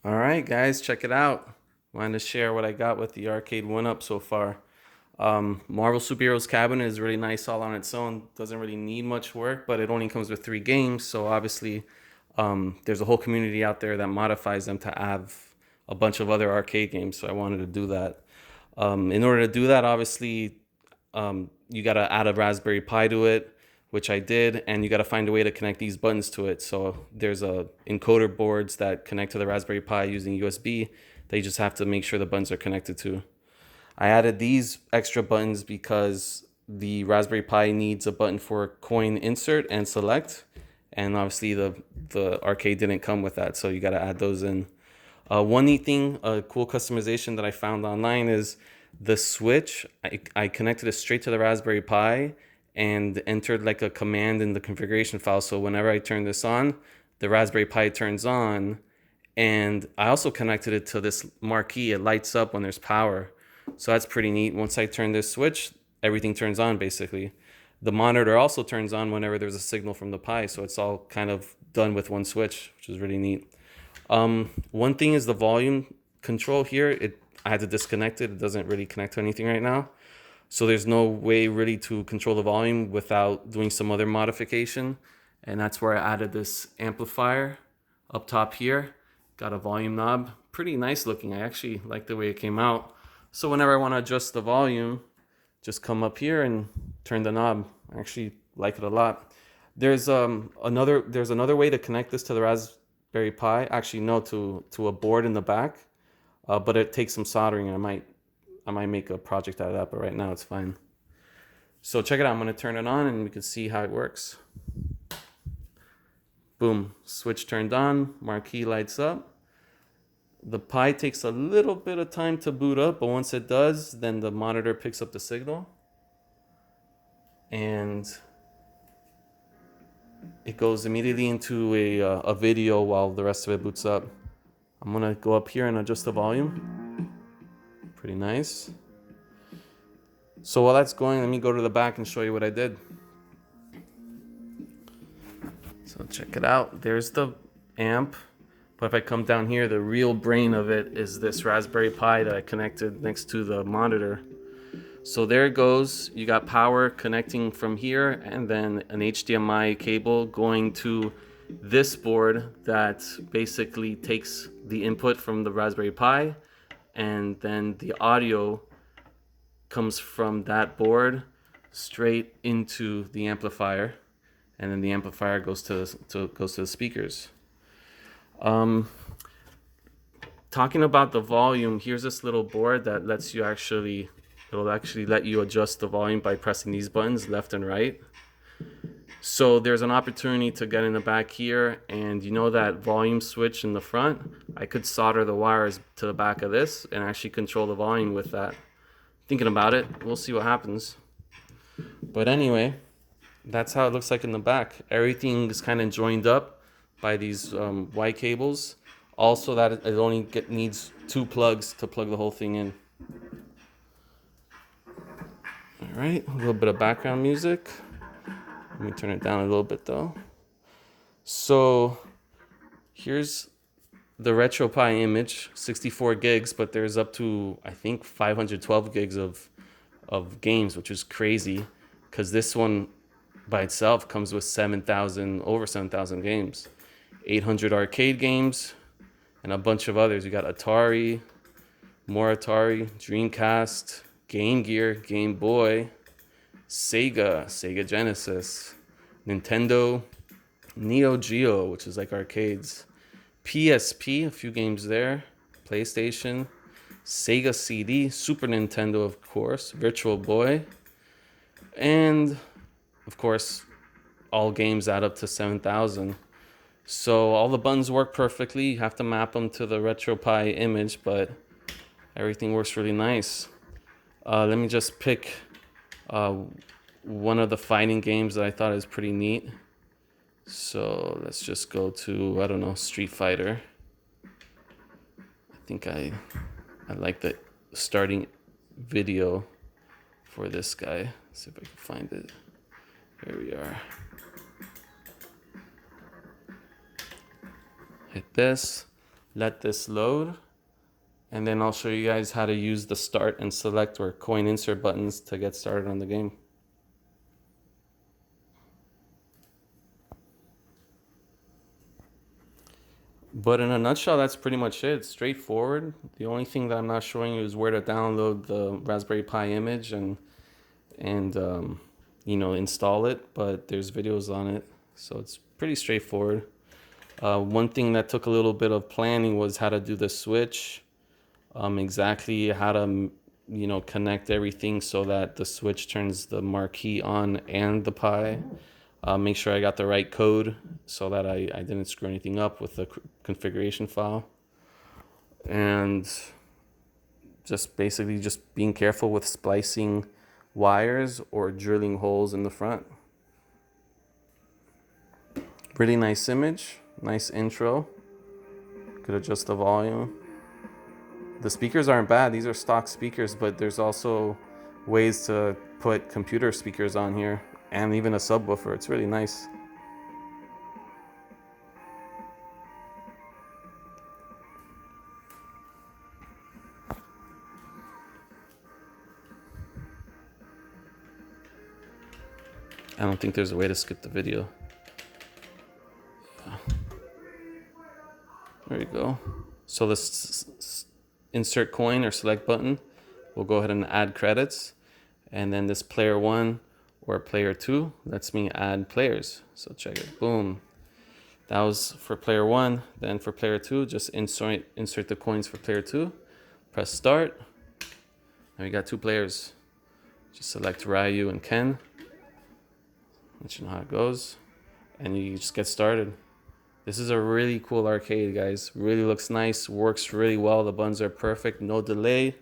All right, guys, check it out. Wanted to share what I got with the Arcade1Up so far. Marvel Superheroes Cabinet is really nice all on its own. Doesn't really need much work, but it only comes with 3 games. So obviously, there's a whole community out there that modifies them to have a bunch of other arcade games. So I wanted to do that. In order to do that, obviously, you got to add a Raspberry Pi to it, which I did, and you got to find a way to connect these buttons to it. So there's a encoder boards that connect to the Raspberry Pi using USB. They just have to make sure the buttons are connected to. I added these extra buttons because the Raspberry Pi needs a button for coin insert and select, and obviously the arcade didn't come with that, so you got to add those in. One neat thing, a cool customization that I found online is the switch. I connected it straight to the Raspberry Pi and entered like a command in the configuration file. So whenever I turn this on, the Raspberry Pi turns on. And I also connected it to this marquee. It lights up when there's power. So that's pretty neat. Once I turn this switch, everything turns on basically. The monitor also turns on whenever there's a signal from the Pi. So it's all kind of done with one switch, which is really neat. One thing is the volume control here. I had to disconnect it. It doesn't really connect to anything right now. So there's no way really to control the volume without doing some other modification. And that's where I added this amplifier up top here. Got a volume knob. Pretty nice looking. I actually like the way it came out. So whenever I want to adjust the volume, just come up here and turn the knob. I actually like it a lot. There's another way to connect this to the Raspberry Pi. Actually, no, to a board in the back. But it takes some soldering. I might make a project out of that, but right now it's fine. So check it out. I'm going to turn it on and we can see how it works. Boom, switch turned on, marquee lights up. The Pi takes a little bit of time to boot up, but once it does, then the monitor picks up the signal. And it goes immediately into a video while the rest of it boots up. I'm going to go up here and adjust the volume. Pretty nice. So while that's going, let me go to the back and show you what I did. So check it out. There's the amp. But if I come down here, the real brain of it is this Raspberry Pi that I connected next to the monitor. So there it goes. You got power connecting from here and then an HDMI cable going to this board that basically takes the input from the Raspberry Pi, and then the audio comes from that board straight into the amplifier, and then the amplifier goes to the speakers. Talking about the volume, here's this little board that lets you it'll actually let you adjust the volume by pressing these buttons left and right. So there's an opportunity to get in the back here, and you know that volume switch in the front? I could solder the wires to the back of this and actually control the volume with that. Thinking about it, we'll see what happens. But anyway, that's how it looks like in the back. Everything is kind of joined up by these white cables. Also, that it only needs 2 plugs to plug the whole thing in. All right, a little bit of background music. Let me turn it down a little bit though. So here's the RetroPie image, 64 gigs, but there's up to, I think, 512 gigs of games, which is crazy because this one by itself comes with over 7,000 games. 800 arcade games and a bunch of others. You got Atari, more Atari, Dreamcast, Game Gear, Game Boy, Sega Genesis, Nintendo, Neo Geo, which is like arcades, PSP, a few games there, PlayStation, Sega CD, Super Nintendo, of course, Virtual Boy, and of course, all games add up to 7,000. So all the buttons work perfectly. You have to map them to the RetroPie image, but everything works really nice. Let me just pick one of the fighting games that I thought is pretty neat. So let's just go to, I don't know, Street Fighter. I think I like the starting video for this guy. Let's see if I can find it. Here we are. Hit this. let this load, and then I'll show you guys how to use the start and select or coin insert buttons to get started on the game. But in a nutshell, that's pretty much it. It's straightforward. The only thing that I'm not showing you is where to download the Raspberry Pi image and you know, install it. But there's videos on it, so it's pretty straightforward. One thing that took a little bit of planning was how to do the switch, exactly how to, you know, connect everything so that the switch turns the marquee on and the Pi. Make sure I got the right code so that I didn't screw anything up with the configuration file. And just basically just being careful with splicing wires or drilling holes in the front. Really nice image, nice intro. Could adjust the volume. The speakers aren't bad, these are stock speakers, but there's also ways to put computer speakers on here and even a subwoofer. It's really nice. I don't think there's a way to skip the video. There you go. So this insert coin or select button, we'll go ahead and add credits. And then this player 1 or player 2 lets me add players. So check it, boom. That was for player 1. Then for player 2, just insert the coins for player 2. Press start. And we got 2 players. Just select Ryu and Ken. Let you know how it goes. And you just get started. This is a really cool arcade, guys. Really looks nice, works really well. The buttons are perfect, no delay.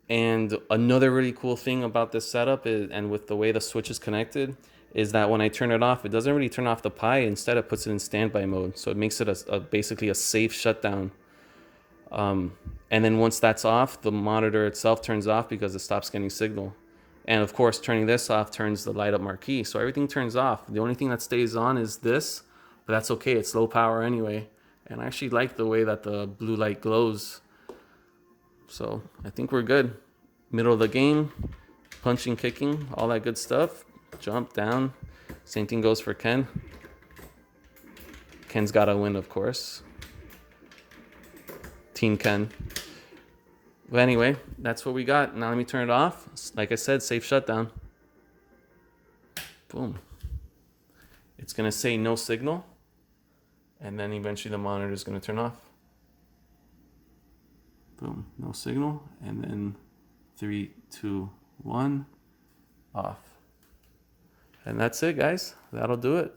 And another really cool thing about this setup is, and with the way the switch is connected, is that when I turn it off, it doesn't really turn off the Pi. Instead, it puts it in standby mode. So it makes it basically a safe shutdown. And then once that's off, the monitor itself turns off because it stops getting signal. And of course, turning this off turns the light up marquee. So everything turns off. The only thing that stays on is this, but that's okay. It's low power anyway. And I actually like the way that the blue light glows. So I think we're good. Middle of the game, punching, kicking, all that good stuff. Jump down. Same thing goes for Ken. Ken's got to win, of course. Team Ken. But anyway, that's what we got. Now let me turn it off. Like I said, safe shutdown. Boom. It's going to say no signal. And then eventually the monitor is going to turn off. Boom, no signal. And then 3, 2, 1, off. And that's it, guys. That'll do it.